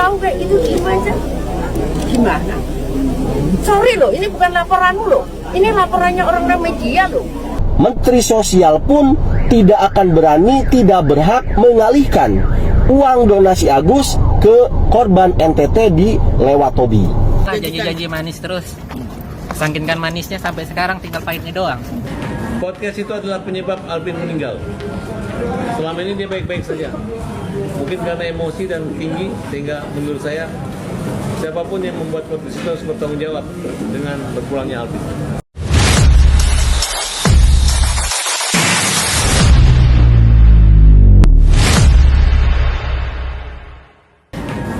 tahu kayak gitu diem aja. Gimana? Sorry loh, ini bukan laporanmu loh. Ini laporannya orang-orang media loh. Menteri Sosial pun tidak akan berani, tidak berhak mengalihkan uang donasi Agus ke korban NTT di Lewatobi. Janji-janji manis terus. Sangkinkan manisnya sampai sekarang tinggal pahitnya doang. Podcast itu adalah penyebab Alvin meninggal. Selama ini dia baik-baik saja. Mungkin karena emosi dan tinggi, sehingga menurut saya siapapun yang membuat podcast itu harus bertanggung jawab dengan berpulangnya Alvin.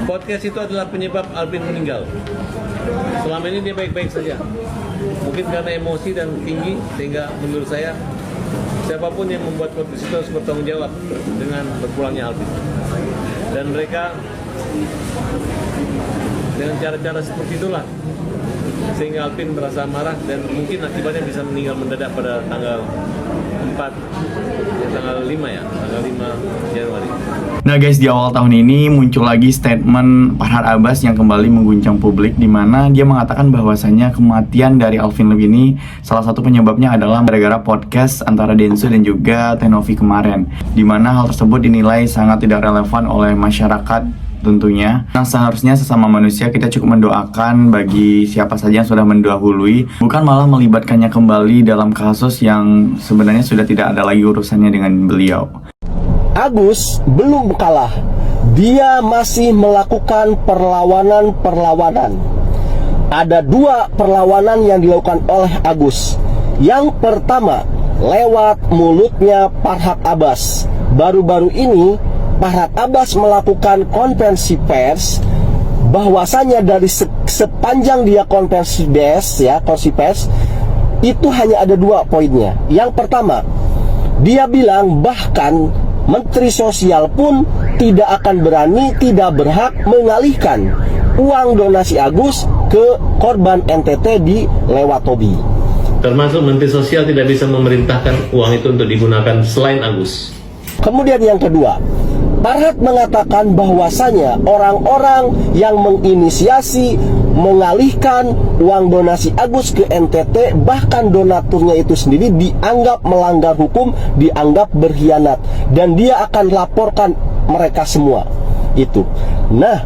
Podcast itu adalah penyebab Alvin meninggal. Selama ini dia baik-baik saja. Mungkin karena emosi dan tinggi, sehingga menurut saya siapapun yang membuat podcast itu harus bertanggung jawab dengan berpulangnya Alvin. Dan mereka dengan cara-cara seperti itulah sehingga Alvin merasa marah dan mungkin akibatnya bisa meninggal mendadak pada tanggal 5 Januari. Nah guys, di awal tahun ini muncul lagi statement Farhad Abbas yang kembali mengguncang publik, di mana dia mengatakan bahwasanya kematian dari Alvin Lim ini salah satu penyebabnya adalah gara-gara podcast antara Densu dan juga Tenovi kemarin, di mana hal tersebut dinilai sangat tidak relevan oleh masyarakat tentunya. Nah, seharusnya sesama manusia kita cukup mendoakan bagi siapa saja yang sudah mendahului, bukan malah melibatkannya kembali dalam kasus yang sebenarnya sudah tidak ada lagi urusannya dengan beliau. Agus belum kalah. Dia masih melakukan perlawanan. Ada dua perlawanan yang dilakukan oleh Agus. Yang pertama, lewat mulutnya Farhad Abbas. Baru-baru ini Farhad Abbas melakukan konferensi pers, bahwasanya dari sepanjang dia konferensi pers itu hanya ada dua poinnya. Yang pertama, dia bilang bahkan Menteri Sosial pun tidak akan berani, tidak berhak mengalihkan uang donasi Agus ke korban NTT di Lewatobi. Termasuk Menteri Sosial tidak bisa memerintahkan uang itu untuk digunakan selain Agus. Kemudian yang kedua, Farhad mengatakan bahwasanya orang-orang yang menginisiasi mengalihkan uang donasi Agus ke NTT, bahkan donaturnya itu sendiri dianggap melanggar hukum, dianggap berkhianat, dan dia akan laporkan mereka semua itu. Nah,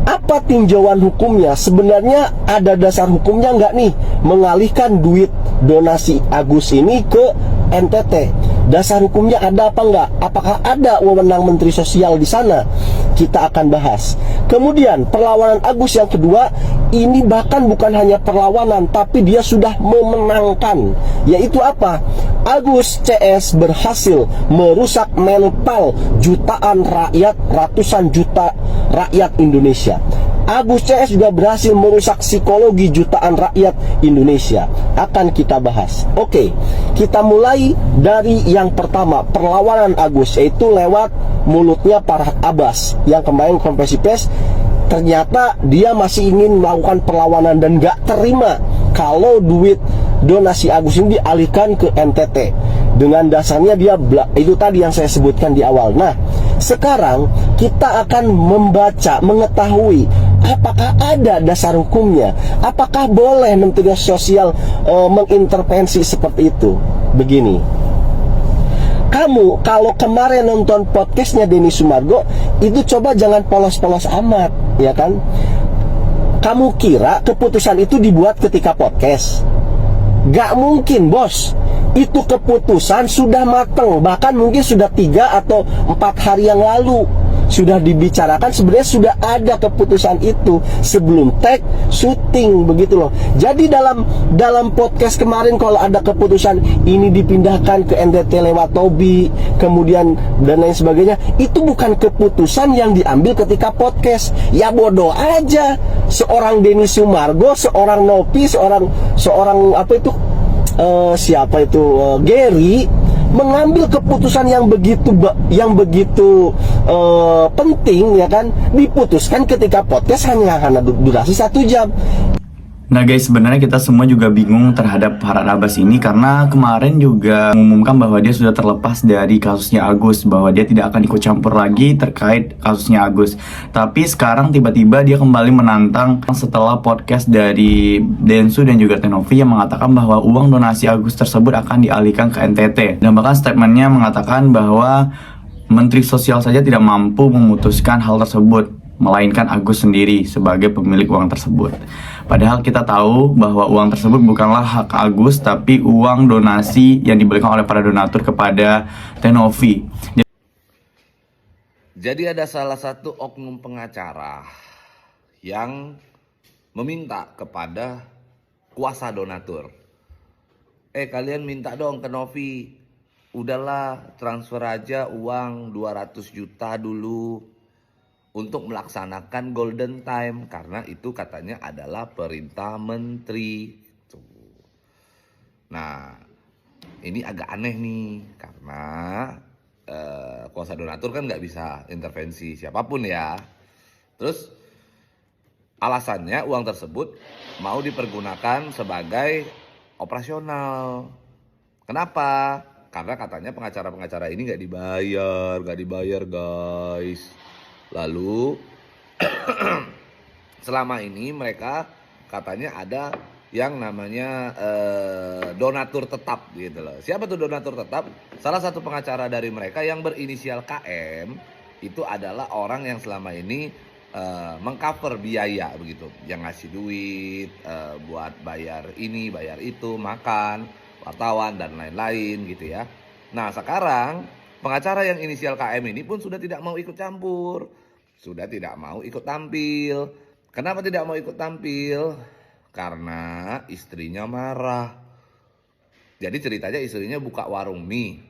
apa tinjauan hukumnya? Sebenarnya ada dasar hukumnya nggak nih mengalihkan duit donasi Agus ini ke NTT? Dasar hukumnya ada apa enggak? Apakah ada wewenang Menteri Sosial di sana? Kita akan bahas. Kemudian perlawanan Agus yang kedua, ini bahkan bukan hanya perlawanan, tapi dia sudah memenangkan. Yaitu apa? Agus CS berhasil merusak mental jutaan rakyat, ratusan juta rakyat Indonesia. Agus CS juga berhasil merusak psikologi jutaan rakyat Indonesia. Akan kita bahas. Oke, kita mulai dari yang pertama, perlawanan Agus, yaitu lewat mulutnya Farhad Abbas yang kemarin konferensi pers. Ternyata dia masih ingin melakukan perlawanan dan gak terima kalau duit donasi Agus ini dialihkan ke NTT. Dengan dasarnya dia itu tadi yang saya sebutkan di awal. Nah, sekarang kita akan membaca, mengetahui apakah ada dasar hukumnya, apakah boleh Menteri Sosial mengintervensi seperti itu. Begini, kamu kalau kemarin nonton podcastnya Denny Sumargo, itu coba jangan polos-polos amat, ya kan? Kamu kira keputusan itu dibuat ketika podcast? Gak mungkin, bos. Itu keputusan sudah matang, bahkan mungkin sudah 3 atau 4 hari yang lalu sudah dibicarakan. Sebenarnya sudah ada keputusan itu sebelum tag syuting, begitu loh. Jadi dalam podcast kemarin kalau ada keputusan ini dipindahkan ke NTT Lewatobi, kemudian dan lain sebagainya, itu bukan keputusan yang diambil ketika podcast. Ya bodoh aja, seorang Denny Sumargo, seorang Nopi, seorang apa itu Gary mengambil keputusan yang begitu penting, ya kan, diputuskan ketika podcast hanya karena durasi 1 jam. Nah guys, sebenarnya kita semua juga bingung terhadap Farhad Abbas ini karena kemarin juga mengumumkan bahwa dia sudah terlepas dari kasusnya Agus, bahwa dia tidak akan ikut campur lagi terkait kasusnya Agus. Tapi sekarang tiba-tiba dia kembali menantang setelah podcast dari Densu dan juga Tenovi yang mengatakan bahwa uang donasi Agus tersebut akan dialihkan ke NTT. Dan bahkan statementnya mengatakan bahwa Menteri Sosial saja tidak mampu memutuskan hal tersebut, melainkan Agus sendiri sebagai pemilik uang tersebut. Padahal kita tahu bahwa uang tersebut bukanlah hak Agus, tapi uang donasi yang diberikan oleh para donatur kepada Tenovi. Jadi ada salah satu oknum pengacara yang meminta kepada kuasa donatur, kalian minta dong ke Novi, udahlah transfer aja uang 200 juta dulu untuk melaksanakan golden time, karena itu katanya adalah perintah menteri. Nah, ini agak aneh nih, karena kuasa donatur kan nggak bisa intervensi siapapun ya. Terus alasannya uang tersebut mau dipergunakan sebagai operasional. Kenapa? Karena katanya pengacara-pengacara ini nggak dibayar guys. Lalu selama ini mereka katanya ada yang namanya donatur tetap gitu loh. Siapa tuh donatur tetap? Salah satu pengacara dari mereka yang berinisial KM itu adalah orang yang selama ini mengcover biaya begitu, yang ngasih duit buat bayar ini, bayar itu, makan, wartawan dan lain-lain gitu ya. Nah sekarang pengacara yang inisial KM ini pun sudah tidak mau ikut campur, sudah tidak mau ikut tampil. Kenapa tidak mau ikut tampil? Karena istrinya marah. Jadi ceritanya istrinya buka warung mie,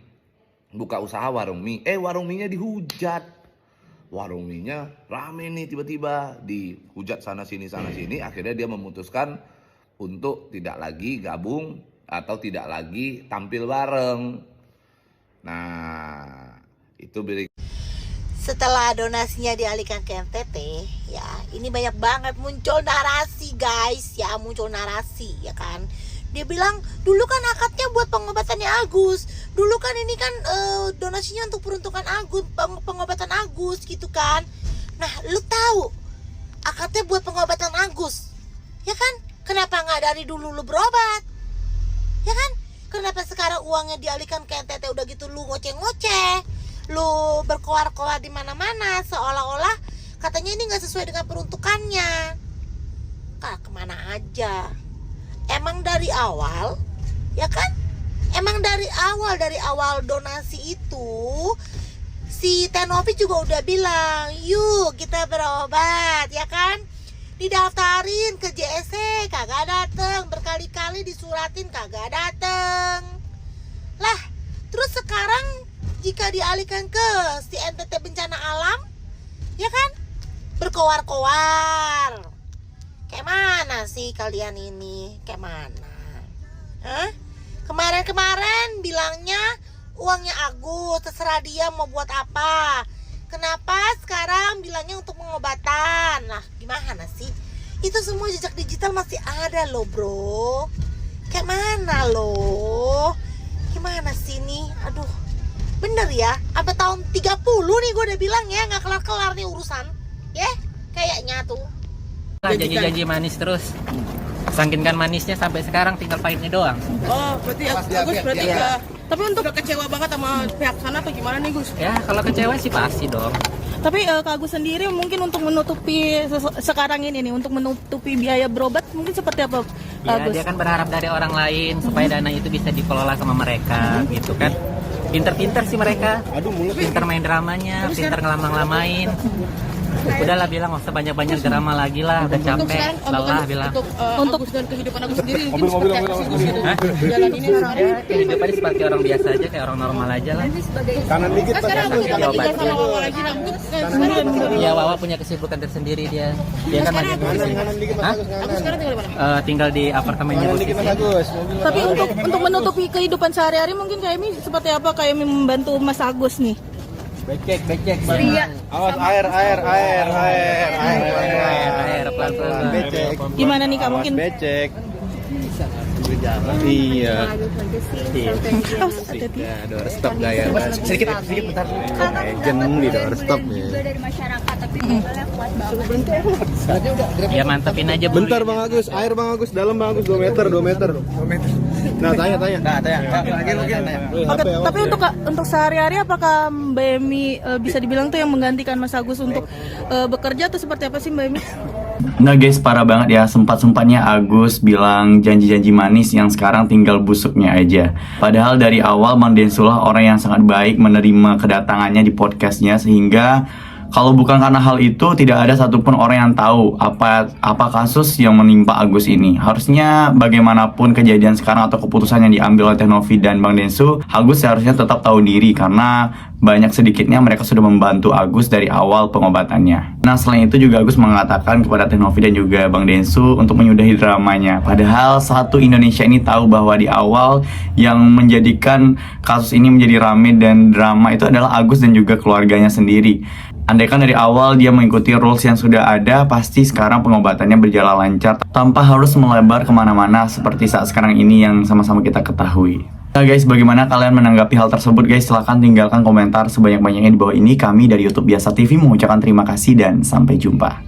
buka usaha warung mie. Warung mie-nya dihujat. Warung mie-nya rame nih, tiba-tiba dihujat sana sini. Akhirnya dia memutuskan untuk tidak lagi gabung atau tidak lagi tampil bareng. Nah, itu setelah donasinya dialihkan ke NTT, ya ini banyak banget muncul narasi guys, ya muncul narasi ya kan. Dia bilang dulu kan akadnya buat pengobatannya Agus, dulu kan ini kan donasinya untuk peruntukan Agus, pengobatan Agus gitu kan. Nah lu tahu akadnya buat pengobatan Agus, ya kan? Kenapa nggak dari dulu lu berobat, ya kan? Kenapa sekarang uangnya dialihkan ke NTT udah gitu lu ngoceh-ngoceh? Lu berkoar-koar di mana-mana seolah-olah katanya ini nggak sesuai dengan peruntukannya. Kemana aja? Emang dari awal, ya kan? Emang dari awal donasi itu si Tenovi juga udah bilang, yuk kita berobat, ya kan? Didaftarin ke JSC kagak dateng, berkali-kali disuratin kagak dateng. Lah, terus sekarang jika dialihkan ke si NTT bencana alam, ya kan? Berkoar-koar. Kayak mana sih kalian ini? Kayak mana? Hah? Kemarin-kemarin bilangnya uangnya Agus, terserah dia mau buat apa. Kenapa sekarang bilangnya untuk pengobatan? Nah, gimana sih? Itu semua jejak digital masih ada loh, bro. Kayak mana loh? Gimana sih nih? Aduh. Bener ya, sampai tahun 30 nih gue udah bilang ya, nggak kelar-kelar nih urusan, ya kayaknya tuh. Janji-janji manis terus, sangkinkan manisnya sampai sekarang tinggal pahitnya doang. Oh, berarti Agus berarti ya. Tapi untuk udah kecewa banget sama pihak sana atau gimana nih Gus? Ya kalau kecewa sih pasti dong. Tapi Kak Agus sendiri mungkin untuk menutupi sekarang ini nih, untuk menutupi biaya berobat mungkin seperti apa Kak Agus? Dia kan berharap dari orang lain supaya dana itu bisa dikelola sama mereka, gitu kan. Pinter-pinter sih mereka, pinter main dramanya, pinter ngelamang-lamain. Udahlah bilang, nggak usah banyak-banyak drama lagi lah, udah capek, lelah bilang. Untuk Agus dan kehidupan Agus sendiri mungkin seperti apa sih Gus gitu? Jalan ini Ya, kehidupannya seperti orang biasa aja, kayak orang normal aja lah. Kanan dikit sekarang Agus Iya, tinggal sama Wawa lagi lah, mungkin sendirian. Ya, Wawa punya kesibukan tersendiri dia. Dia kan masih Agus sekarang tinggal di mana? tinggal di apartemennya Bu Siti. Tapi untuk menutupi kehidupan sehari-hari mungkin kayak ini seperti apa, kayak membantu Mas Agus nih? Becek. Awas air Pelan-pelan. Gimana nih Kak, mungkin? Becek. Iya. Oh, hati-hati. Ya, doorstop gaya. Sedikit bentar. Legend di doorstop ya. Dari masyarakat tapi modalnya kuat banget. Ya mantepin aja Bu. Bentar Bang Agus, air Bang Agus, dalam Bang Agus 2 meter. Nah, tanya. Oke, tapi untuk sehari-hari apakah Mbak Emi bisa dibilang tuh yang menggantikan Mas Agus untuk bekerja atau seperti apa sih Mbak Emi? Nah guys, parah banget ya, sempat-sempatnya Agus bilang janji-janji manis yang sekarang tinggal busuknya aja. Padahal dari awal Bang Densulah orang yang sangat baik menerima kedatangannya di podcastnya, sehingga kalau bukan karena hal itu tidak ada satupun orang yang tahu apa kasus yang menimpa Agus ini. Harusnya bagaimanapun kejadian sekarang atau keputusan yang diambil oleh Teh Novi dan Bang Densu, Agus seharusnya tetap tahu diri karena banyak sedikitnya mereka sudah membantu Agus dari awal pengobatannya. Nah selain itu juga Agus mengatakan kepada Teh Novi dan juga Bang Densu untuk menyudahi dramanya. Padahal satu Indonesia ini tahu bahwa di awal yang menjadikan kasus ini menjadi rame dan drama itu adalah Agus dan juga keluarganya sendiri. Andaikan dari awal dia mengikuti rules yang sudah ada, pasti sekarang pengobatannya berjalan lancar tanpa harus melebar kemana-mana seperti saat sekarang ini yang sama-sama kita ketahui. Nah guys, bagaimana kalian menanggapi hal tersebut guys? Silahkan tinggalkan komentar sebanyak-banyaknya di bawah ini. Kami dari YouTube Biasa TV mengucapkan terima kasih dan sampai jumpa.